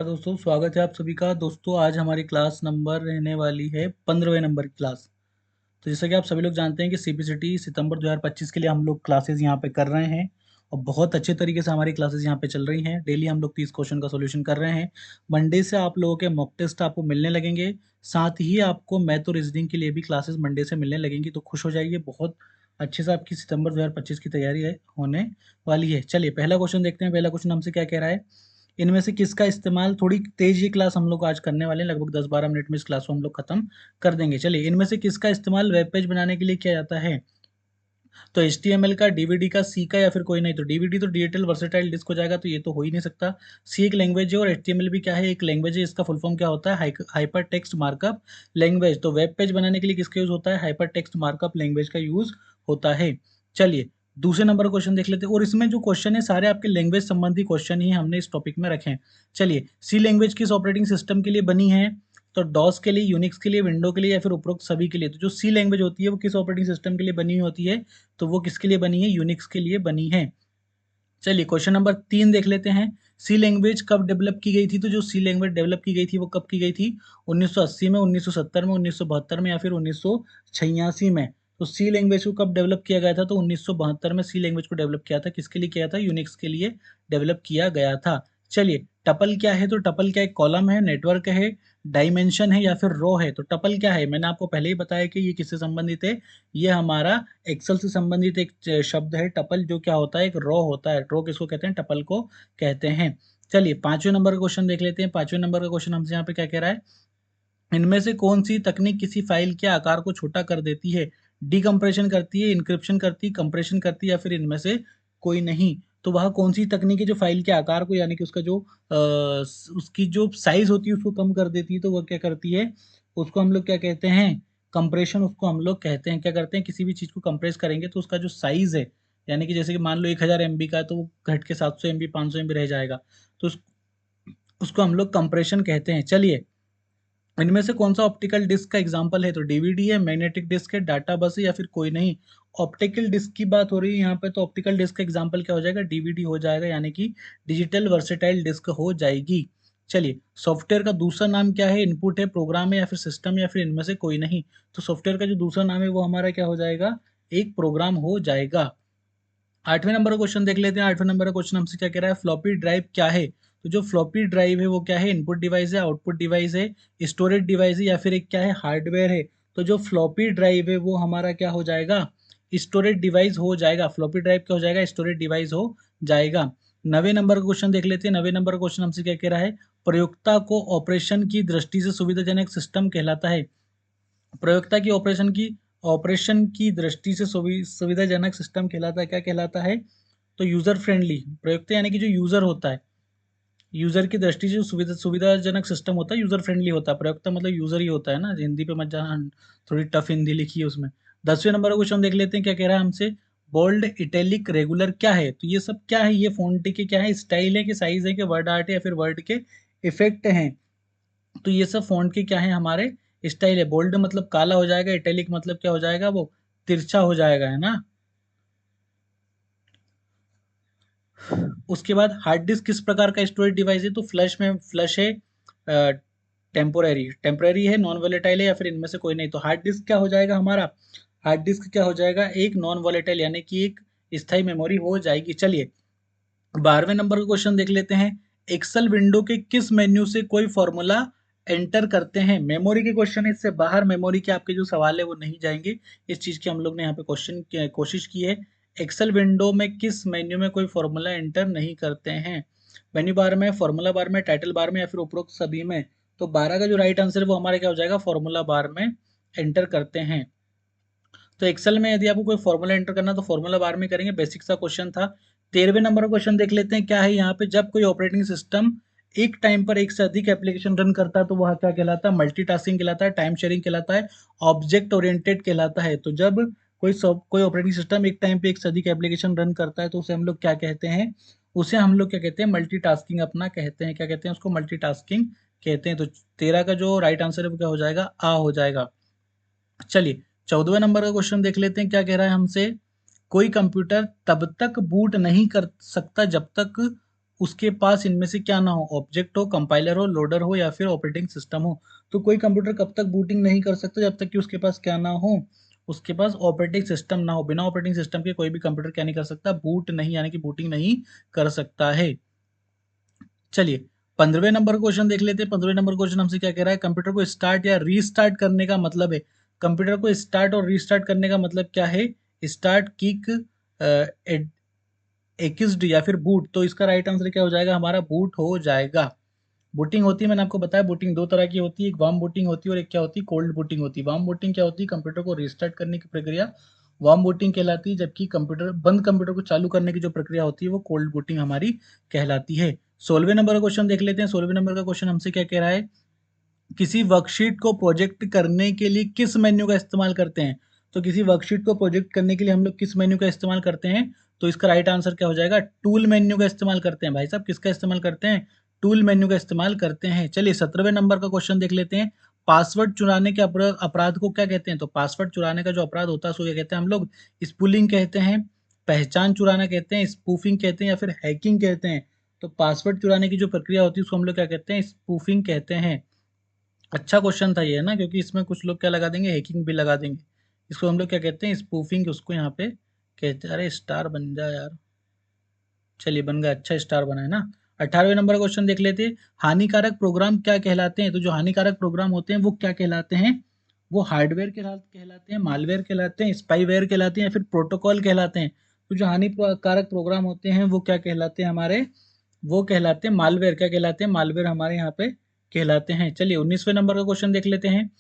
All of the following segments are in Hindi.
दोस्तों स्वागत है आप सभी का। दोस्तों आज हमारी क्लास नंबर रहने वाली है 15वें नंबर की क्लास। तो जैसा कि आप सभी लोग जानते हैं कि सीपीसीटी सितंबर 2025 के लिए हम लोग क्लासेस यहाँ पे कर रहे हैं और बहुत अच्छे तरीके से हमारी क्लासेस यहाँ पे चल रही हैं। डेली हम लोग 30 क्वेश्चन का सोल्यूशन कर रहे हैं। मंडे से आप लोगों के मॉक टेस्ट आपको मिलने लगेंगे। साथ ही आपको मैथ और रीजनिंग के लिए भी क्लासेस मंडे से मिलने लगेंगी, तो खुश हो जाइए। बहुत अच्छे से आपकी सितंबर 2025 की तैयारी है होने वाली है। चलिए पहला क्वेश्चन देखते हैं। पहला क्वेश्चन हमसे क्या कह रहा है, इनमें से किसका इस्तेमाल, थोड़ी तेज ये क्लास हम लोग आज करने वाले हैं, लगभग 10-12 मिनट में इस क्लास को हम लोग खत्म कर देंगे। चलिए, इनमें से किसका इस्तेमाल वेब पेज बनाने के लिए किया जाता है? तो HTML का, डीवीडी का, सी का, या फिर कोई नहीं। तो डीवीडी तो डिजिटल वर्सेटाइल डिस्क हो जाएगा, तो ये तो हो ही नहीं सकता। सी एक लैंग्वेज है और HTML भी क्या है, एक लैंग्वेज है। इसका फुल फॉर्म क्या होता है? Hyper text markup language. तो वेब पेज बनाने के लिए किसका यूज होता है? हाइपर टेक्स्ट मार्कअप लैंग्वेज का यूज होता है। चलिए दूसरे नंबर क्वेश्चन देख लेते हैं, और इसमें जो क्वेश्चन है सारे आपके लैंग्वेज संबंधी क्वेश्चन ही हमने इस टॉपिक में रखे हैं। चलिए, सी लैंग्वेज किस ऑपरेटिंग सिस्टम के लिए बनी है? तो डॉस के लिए, यूनिक्स के लिए, विंडो के लिए, या फिर उपरोक्त सभी के लिए। तो जो सी लैंग्वेज होती है वो किस ऑपरेटिंग सिस्टम के लिए बनी हुई होती है? तो वो किसके लिए बनी है? यूनिक्स के लिए बनी है। चलिए क्वेश्चन नंबर 3 देख लेते हैं। सी लैंग्वेज कब डेवलप की गई थी? तो जो सी लैंग्वेज डेवलप की गई थी वो कब की गई थी? 1980 में, 1970 में, 1972 में, या फिर 1986 में। तो सी लैंग्वेज को कब डेवलप किया गया था? तो 1972 में सी लैंग्वेज को डेवलप किया था। किसके लिए किया था? यूनिक्स के लिए डेवलप किया गया था। चलिए, टपल क्या है? तो टपल क्या, एक कॉलम है, नेटवर्क है, डायमेंशन है, या फिर रो है? तो टपल क्या है? मैंने आपको पहले ही बताया कि ये किससे संबंधित है। ये हमारा एक्सेल से संबंधित एक शब्द है टपल, जो क्या होता है? एक रो होता है। रो किसको कहते हैं? टपल को कहते हैं। चलिए पांचवें नंबर का क्वेश्चन देख लेते हैं। पांचवें नंबर का क्वेश्चन हमसे यहाँ पे क्या कह रहा है, इनमें से कौन सी तकनीक किसी फाइल के आकार को छोटा कर देती है? डिकम्प्रेशन करती है, इंक्रिप्शन करती है, कंप्रेशन करती है, या फिर इनमें से कोई नहीं। तो वह कौन सी तकनीक है जो फाइल के आकार को, यानी कि उसका जो उसकी जो साइज होती है उसको कम कर देती है? तो वह क्या करती है? उसको हम लोग क्या कहते हैं? कंप्रेशन उसको हम लोग कहते हैं। क्या करते हैं? किसी भी चीज को कंप्रेस करेंगे तो उसका जो साइज है, यानी कि जैसे कि मान लो 1000 MB का है तो वो घट के 700 MB, 500 MB रह जाएगा। तो उसको हम लोग कंप्रेशन कहते हैं। चलिए, इनमें से कौन सा ऑप्टिकल डिस्क का एग्जांपल है? तो डीवीडी है, मैग्नेटिक डिस्क है, डाटा बस है, या फिर कोई नहीं। ऑप्टिकल डिस्क की बात हो रही है यहाँ पे, तो ऑप्टिकल डिस्क का एग्जांपल क्या हो जाएगा? डीवीडी हो जाएगा, यानी कि डिजिटल वर्सेटाइल डिस्क हो जाएगी। चलिए, सॉफ्टवेयर का दूसरा नाम क्या है? इनपुट है, प्रोग्राम है, या फिर सिस्टम, या फिर इनमें से कोई नहीं। तो सॉफ्टवेयर का जो दूसरा नाम है वो हमारा क्या हो जाएगा? एक प्रोग्राम हो जाएगा। आठवें नंबर का क्वेश्चन देख लेते हैं। आठवें नंबर का क्वेश्चन हमसे क्या कह रहा है, फ्लॉपी ड्राइव क्या है? तो जो फ्लॉपी ड्राइव है वो क्या है? इनपुट डिवाइस है, आउटपुट डिवाइस है, स्टोरेज डिवाइस है, या फिर एक क्या है? हार्डवेयर है। तो जो फ्लॉपी ड्राइव है वो हमारा क्या हो जाएगा? स्टोरेज डिवाइस हो जाएगा। फ्लॉपी ड्राइव क्या हो जाएगा? स्टोरेज डिवाइस हो जाएगा। 9वें नंबर का क्वेश्चन देख लेते हैं। 9वें नंबर का क्वेश्चन हमसे क्या कह रहा है, प्रयोक्ता को ऑपरेशन की दृष्टि से सुविधाजनक सिस्टम कहलाता है। प्रयोक्ता की ऑपरेशन की दृष्टि से सुविधाजनक सिस्टम कहलाता है। क्या कहलाता है? तो यूजर फ्रेंडली। प्रयोक्ता यानी कि जो यूजर होता है, यूजर की दृष्टि से जो सुविधाजनक सिस्टम होता है, यूजर फ्रेंडली होता है। प्रयोक्ता मतलब यूजर ही होता है ना, हिंदी पे मत जाना, थोड़ी टफ हिंदी लिखी है उसमें। 10वें नंबर का क्वेश्चन देख लेते हैं। क्या कह रहा है हमसे, बोल्ड, इटैलिक, रेगुलर क्या है? तो ये सब क्या है? ये फॉन्ट के क्या है? स्टाइल है कि साइज है कि वर्ड आर्ट है, या फिर वर्ड के इफेक्ट हैं? तो ये सब फॉन्ट के क्या है? हमारे स्टाइल है। बोल्ड मतलब काला हो जाएगा, इटैलिक मतलब क्या हो जाएगा? वो तिरछा हो जाएगा, है ना। उसके बाद हार्ड डिस्क किस प्रकार का स्टोरेज डिवाइस है? तो फ्लैश में, फ्लैश है, टेम्पोररी टेम्पोररी है, नॉन वोलेटाइल है, या फिर इनमें से कोई नहीं। तो हार्ड डिस्क क्या हो जाएगा हमारा? हार्ड डिस्क क्या हो जाएगा? एक नॉन वोलेटाइल, यानी कि एक स्थायी मेमोरी हो जाएगी। चलिए 12वें नंबर का क्वेश्चन देख लेते हैं। एक्सेल विंडो के किस मेन्यू से कोई फॉर्मूला एंटर करते हैं? मेमोरी के क्वेश्चन है, इससे बाहर मेमोरी के आपके जो सवाल है वो नहीं जाएंगे। इस चीज की हम लोग ने यहाँ पे क्वेश्चन कोशिश की है। एक्सेल विंडो में किस मेन्यू में कोई फॉर्मूला एंटर नहीं करते हैं? मेन्यू बार में, फॉर्मूला बार में, टाइटल बार में, या फिर उपरोक्त सभी में। तो 12 का जो राइट आंसर है वो हमारा क्या हो जाएगा? फॉर्मूला बार में एंटर करते हैं। तो एक्सेल में यदि आपको कोई फॉर्मूला एंटर करना तो फॉर्मूला बार में करेंगे। बेसिक सा क्वेश्चन था। 13वें नंबर का क्वेश्चन देख लेते हैं। क्या है यहाँ पे, जब कोई ऑपरेटिंग सिस्टम एक टाइम पर एक से अधिक एप्लीकेशन रन करता है तो वह क्या कहलाता है? मल्टीटास्किंग कहलाता है, टाइम शेयरिंग कहलाता है, ऑब्जेक्ट ओरिएंटेड कहलाता है। तो जब कोई ऑपरेटिंग सिस्टम एक टाइम पे एक से अधिक एप्लीकेशन रन करता है तो उसे हम लोग क्या कहते हैं? उसे हम लोग क्या कहते हैं? मल्टीटास्किंग अपना कहते हैं। क्या कहते हैं उसको? मल्टीटास्किंग कहते हैं। तो 13 का जो राइट आंसर है वो क्या हो जाएगा? आ हो जाएगा। चलिए 14वें नंबर का क्वेश्चन देख लेते हैं। क्या कह रहा है हमसे, कोई कंप्यूटर तब तक बूट नहीं कर सकता जब तक उसके पास इनमें से क्या ना हो, ऑब्जेक्ट हो, कंपाइलर हो, लोडर हो या फिर ऑपरेटिंग सिस्टम हो। तो कोई कंप्यूटर कब तक बूटिंग नहीं कर सकता जब तक कि उसके पास क्या ना हो, उसके पास ऑपरेटिंग सिस्टम ना हो। बिना ऑपरेटिंग सिस्टम के कोई भी कंप्यूटर क्या नहीं कर सकता, बूट नहीं यानी कि बूटिंग नहीं कर सकता है। चलिए 15वें नंबर का क्वेश्चन देख लेते हैं। 15वें नंबर क्वेश्चन हमसे क्या कह रहा है, कंप्यूटर को स्टार्ट या रीस्टार्ट करने का मतलब है। कंप्यूटर को स्टार्ट और रीस्टार्ट करने का मतलब क्या है, स्टार्ट, किक, एक्स्ड या फिर बूट। तो इसका राइट आंसर क्या हो जाएगा हमारा, बूट हो जाएगा। बूटिंग होती है, मैंने आपको बताया बूटिंग दो तरह की होती है, एक वार्म बूटिंग होती है और एक क्या होती है, कोल्ड बूटिंग होती है। वार्म बूटिंग क्या होती है, कंप्यूटर को रीस्टार्ट करने की प्रक्रिया वार्म बूटिंग कहलाती है, जबकि कंप्यूटर को चालू करने की जो प्रक्रिया होती है वो कोल्ड बूटिंग हमारी कहलाती है। 16वें नंबर का क्वेश्चन देख लेते हैं। 16वें नंबर का क्वेश्चन हमसे क्या कह रहा है, किसी वर्कशीट को प्रोजेक्ट करने के लिए किस मेन्यू का इस्तेमाल करते हैं। तो किसी वर्कशीट को प्रोजेक्ट करने के लिए हम लोग किस मेन्यू का इस्तेमाल करते हैं, तो इसका राइट आंसर क्या हो जाएगा, टूल मेन्यू का इस्तेमाल करते हैं। भाई साहब किसका इस्तेमाल करते हैं, टूल मेन्यू का इस्तेमाल करते हैं। चलिए 17वें नंबर का क्वेश्चन देख लेते हैं। पासवर्ड चुराने के अपराध को क्या कहते हैं। तो पासवर्ड चुराने का जो अपराध होता है उसको क्या कहते हैं हम लोग, स्पूलिंग कहते हैं, पहचान चुराना कहते हैं, स्पूफिंग कहते हैं या फिर हैकिंग कहते हैं। तो पासवर्ड चुराने की जो प्रक्रिया होती है उसको हम लोग क्या कहते हैं, स्पूफिंग कहते हैं। अच्छा क्वेश्चन था ये ना, क्योंकि इसमें कुछ लोग क्या लगा देंगे, हैकिंग भी लगा देंगे। इसको हम लोग क्या कहते हैं, स्पूफिंग उसको यहाँ पे कहते हैं। अरे स्टार बन जा यार, चलिए बन गया, अच्छा स्टार बना है ना। 18वें नंबर क्वेश्चन देख लेते हैं। हानिकारक प्रोग्राम क्या कहलाते हैं। तो जो हानिकारक प्रोग्राम होते हैं वो क्या कहलाते हैं, वो हार्डवेयर कहलाते हैं, मालवेयर कहलाते हैं, स्पाईवेयर कहलाते हैं या फिर प्रोटोकॉल कहलाते हैं। तो जो हानिकारक प्रोग्राम होते हैं वो क्या कहलाते हैं हमारे, वो कहलाते हैं मालवेयर। क्या कहलाते हैं, मालवेयर हमारे यहाँ पे कहलाते हैं। चलिए 19वें नंबर का क्वेश्चन देख लेते हैं।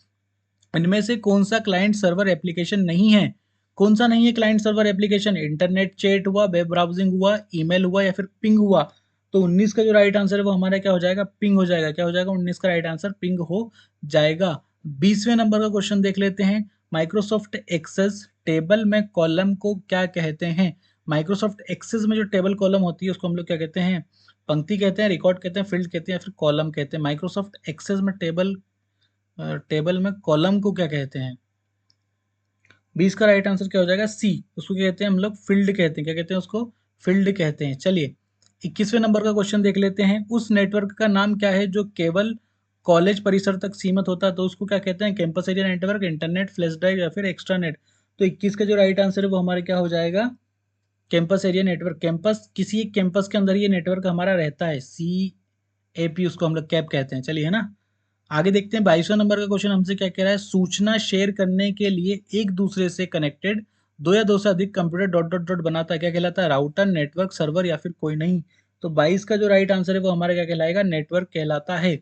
इनमें से कौन सा क्लाइंट सर्वर एप्लीकेशन नहीं है। कौन सा नहीं है client server application, internet chat हुआ, वेब ब्राउजिंग हुआ, ईमेल हुआ या फिर पिंग हुआ। तो 19 का जो राइट आंसर है वो हमारा क्या हो जाएगा, पिंग हो जाएगा। क्या हो जाएगा, 19 का राइट आंसर पिंग हो जाएगा। 20वें नंबर का क्वेश्चन देख लेते हैं। माइक्रोसॉफ्ट एक्सेस टेबल में कॉलम को क्या कहते हैं। माइक्रोसॉफ्ट एक्सेस में जो टेबल कॉलम होती है उसको हम लोग क्या कहते हैं, पंक्ति कहते हैं, रिकॉर्ड कहते हैं, फील्ड कहते हैं या फिर कॉलम कहते हैं। माइक्रोसॉफ्ट एक्सेस में टेबल में कॉलम को क्या कहते हैं। 20 का राइट आंसर क्या हो जाएगा, सी। उसको क्या कहते हैं हम लोग, फील्ड कहते हैं। क्या कहते हैं उसको, फील्ड कहते हैं। चलिए 21वें नंबर का क्वेश्चन देख लेते हैं। उस नेटवर्क का नाम क्या है जो केवल कॉलेज परिसर तक सीमित होता है। तो उसको क्या कहते हैं, campus area network, internet, flash drive या फिर एक्स्ट्रा नेट। तो 21 का जो राइट आंसर है वो हमारे क्या हो जाएगा, कैंपस एरिया नेटवर्क। कैंपस, किसी एक कैंपस के अंदर ये नेटवर्क हमारा रहता है, CAP उसको हम लोग कैप कहते हैं। चलिए है ना। आगे देखते हैं 22वां नंबर का क्वेश्चन हमसे क्या कह रहा है, सूचना शेयर करने के लिए एक दूसरे से कनेक्टेड दो या दो से अधिक कंप्यूटर डॉट डॉट डॉट बनाता है। क्या कहलाता है, राउटर, नेटवर्क, सर्वर या फिर कोई नहीं। तो 22 का जो राइट आंसर है वो हमारा क्या कहलाएगा, नेटवर्क कहलाता है।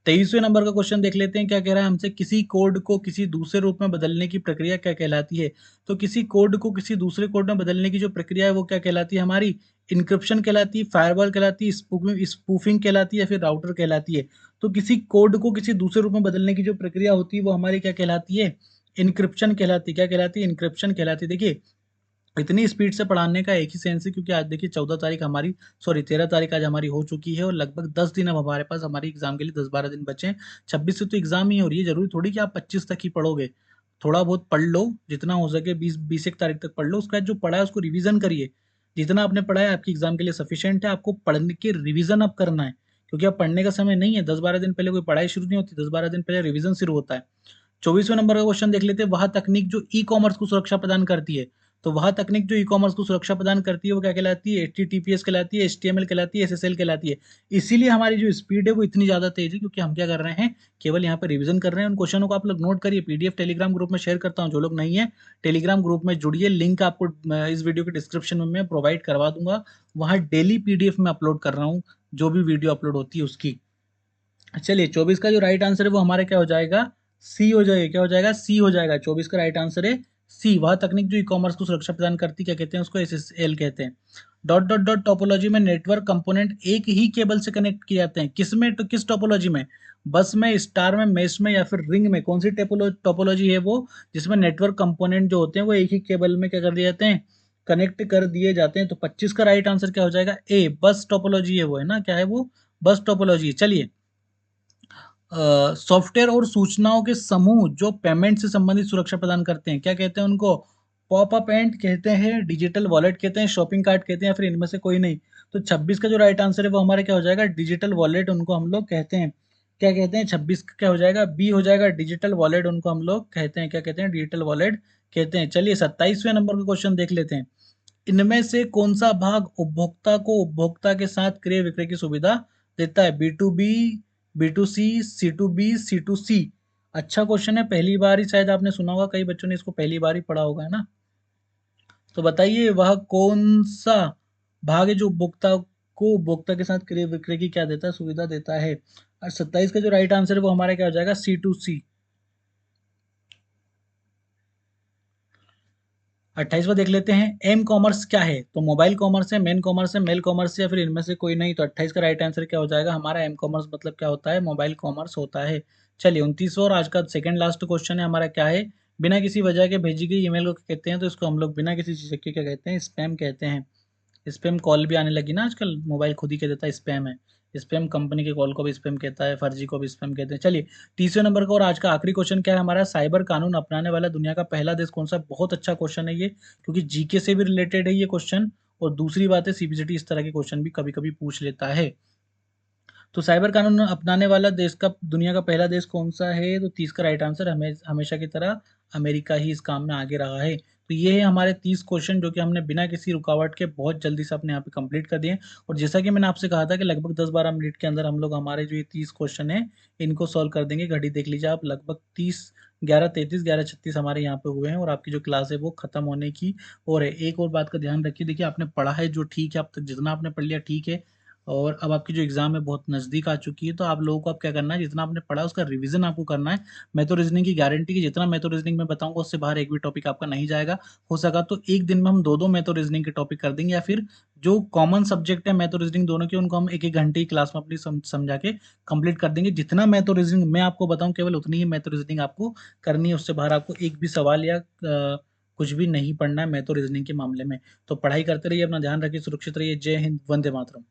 23वें नंबर का क्वेश्चन देख लेते हैं। क्या कह रहा है हमसे, किसी कोड को किसी दूसरे रूप में बदलने की प्रक्रिया क्या कहलाती है। तो किसी कोड को किसी दूसरे कोड में बदलने की जो प्रक्रिया है वो क्या कहलाती है हमारी, इनक्रिप्शन कहलाती है, फायरवॉल कहलाती है, स्पूफिंग कहलाती है या फिर राउटर कहलाती है। तो किसी कोड को किसी दूसरे रूप में बदलने की जो प्रक्रिया होती है वो हमारी क्या कहलाती है, इनक्रिप्शन कहलाती है। क्या कहलाती है, इनक्रिप्शन कहलाती है। देखिए इतनी स्पीड से पढ़ाने का एक ही सेंस है, क्योंकि आज देखिए 14 तारीख हमारी, सॉरी 13 तारीख आज हमारी हो चुकी है और लगभग 10 दिन अब हमारे पास हमारी एग्जाम के लिए 10-12 दिन बचे हैं। 26 से तो एग्जाम ही हो रही है, जरूरी थोड़ी कि आप 25 तक ही पढ़ोगे। थोड़ा बहुत पढ़ लो, जितना हो सके 20 एक तारीख तक पढ़ लो। उसके बाद जो पढ़ा है उसको रिवीजन करिए। जितना आपने पढ़ा है आपकी एग्जाम के लिए सफिशियंट है, आपको पढ़ने के रिवीजन अब करना है, क्योंकि अब पढ़ने का समय नहीं है। 10-12 दिन पहले कोई पढ़ाई शुरू नहीं होती, 10-12 दिन पहले रिवीजन शुरू होता है। 24वें नंबर का क्वेश्चन देख लेते हैं। वह तकनीक जो ई कॉमर्स को सुरक्षा प्रदान करती है। तो वह तकनीक जो ई कॉमर्स को सुरक्षा प्रदान करती है वो क्या कहलाती है, HTTPS कहलाती है, HTML कहलाती है, SSL कहलाती है। इसीलिए हमारी जो स्पीड है वो इतनी ज़्यादा तेज है, क्योंकि हम क्या कर रहे हैं, केवल यहाँ पर रिवीजन कर रहे हैं। उन क्वेश्चनों को आप लोग नोट करिए। PDF टेलीग्राम ग्रुप में शेयर करता हूँ, जो लोग नहीं है टेलीग्राम ग्रुप में जुड़िए। लिंक आपको इस वीडियो के डिस्क्रिप्शन में मैं प्रोवाइड करवा दूंगा। वहाँ डेली PDF में अपलोड कर रहा हूँ, जो भी वीडियो अपलोड होती है उसकी। चलिए 24 का जो राइट आंसर है वो हमारा क्या हो जाएगा, सी हो जाएगा। क्या हो जाएगा, सी हो जाएगा। 24 का राइट आंसर है सी। वह तकनीक जो ई कॉमर्स को सुरक्षा प्रदान करती, क्या कहते हैं उसको, SSL कहते हैं। डॉट डॉट डॉट टोपोलॉजी में नेटवर्क कंपोनेंट एक ही केबल से कनेक्ट किए जाते हैं। किस में, तो किस टोपोलॉजी में, बस में, स्टार में, मेश में या फिर रिंग में। कौन सी टोपोलॉजी है वो, जिसमें नेटवर्क कंपोनेंट जो होते हैं वो एक ही केबल में क्या कर दिए जाते हैं, कनेक्ट कर दिए जाते हैं। तो 25 का राइट आंसर क्या हो जाएगा, ए, बस टोपोलॉजी है वो, है ना, क्या है वो, बस टोपोलॉजी। चलिए सॉफ्टवेयर और सूचनाओं के समूह जो पेमेंट से संबंधित सुरक्षा प्रदान करते हैं, क्या कहते हैं उनको, पॉप अप एंड कहते हैं, डिजिटल वॉलेट कहते हैं, शॉपिंग कार्ट कहते हैं या फिर इनमें से कोई नहीं। तो 26 का जो राइट आंसर है वो हमारा क्या हो जाएगा, डिजिटल वॉलेट उनको हम लोग कहते हैं। क्या कहते हैं, 26 का क्या हो जाएगा, बी हो जाएगा, डिजिटल वॉलेट उनको हम लोग कहते हैं, क्या कहते हैं, डिजिटल वॉलेट कहते हैं। चलिए 27वें नंबर का क्वेश्चन देख लेते हैं। इनमें से कौन सा भाग उपभोक्ता को उपभोक्ता के साथ क्रय विक्रय की सुविधा देता है, B to B, B to C to B, C to C. अच्छा क्वेश्चन है, पहली बार ही शायद आपने सुना होगा, कई बच्चों ने इसको पहली बार ही पढ़ा होगा, है ना। तो बताइए वह कौन सा भाग है जो उपभोक्ता को उपभोक्ता के साथ क्रय विक्रय की क्या देता है, सुविधा देता है। और 27 का जो राइट आंसर है वो हमारा क्या हो जाएगा, सी टू सी। 28वां देख लेते हैं, एम कॉमर्स क्या है, तो मोबाइल कॉमर्स है, मेन कॉमर्स है, मेल कॉमर्स है, या फिर इनमें से कोई नहीं। तो 28 का राइट आंसर क्या हो जाएगा हमारा, एम कॉमर्स मतलब क्या होता है, मोबाइल कॉमर्स होता है। चलिए 29वां और आज का सेकंड लास्ट क्वेश्चन है हमारा, क्या है, बिना किसी वजह के भेजी गई ईमेल को क्या कहते हैं, तो इसको हम लोग बिना किसी चीज़ के क्या कहते हैं, स्पैम कहते हैं। स्पैम कॉल भी आने लगी ना आजकल, मोबाइल खुद ही कह देता है स्पैम है। स्पैम कंपनी के कॉल को भी स्पैम कहता है, फर्जी को भी स्पैम कहते हैं। चलिए 30वें नंबर का और आज का आखिरी क्वेश्चन क्या है हमारा, साइबर कानून अपनाने वाला दुनिया का पहला देश कौन सा। बहुत अच्छा क्वेश्चन है ये, क्योंकि जीके से भी रिलेटेड है ये क्वेश्चन। और दूसरी बात है, सीबीसीटी इस तरह के क्वेश्चन भी कभी कभी पूछ लेता है। तो साइबर कानून अपनाने वाला देश का दुनिया का पहला देश कौन सा है, तो 30 का राइट आंसर हमेशा की तरह अमेरिका ही इस काम में आगे रहा है। तो ये है हमारे 30 क्वेश्चन जो कि हमने बिना किसी रुकावट के बहुत जल्दी से अपने यहाँ पे कंप्लीट कर दिए। और जैसा कि मैंने आपसे कहा था कि लगभग 10-12 मिनट के अंदर हम लोग हमारे जो ये 30 क्वेश्चन है इनको सॉल्व कर देंगे। घड़ी देख लीजिए आप, लगभग 30, 11:33, 11:36 हमारे यहाँ पे हुए हैं और आपकी जो क्लास है वो खत्म होने की। और एक और बात का ध्यान रखिए, देखिए आपने पढ़ा है जो ठीक है, अब तक जितना आपने पढ़ लिया ठीक है। और अब आपकी जो एग्ज़ाम है बहुत नज़दीक आ चुकी है, तो आप लोगों को अब क्या करना है, जितना आपने पढ़ा है उसका रिवीजन आपको करना है। मैं तो रीजनिंग की गारंटी, कि जितना मैं तो रीजनिंग में बताऊंगा उससे बाहर एक भी टॉपिक आपका नहीं जाएगा। हो सका तो एक दिन में हम दो दो मैं तो रीजनिंग के टॉपिक कर देंगे, या फिर जो कॉमन सब्जेक्ट है मैं तो रीजनिंग दोनों के, उनको हम एक एक घंटे की क्लास में अपनी समझा के कंप्लीट कर देंगे। जितना मैं तो रीजनिंग मैं आपको बताऊं केवल उतनी ही मैं तो रीजनिंग आपको करनी है, उससे बाहर आपको एक भी सवाल या कुछ भी नहीं पढ़ना है मैं तो रीजनिंग के मामले में। तो पढ़ाई करते रहिए, अपना ध्यान रखिए, सुरक्षित रहिए। जय हिंद, वंदे मातरम।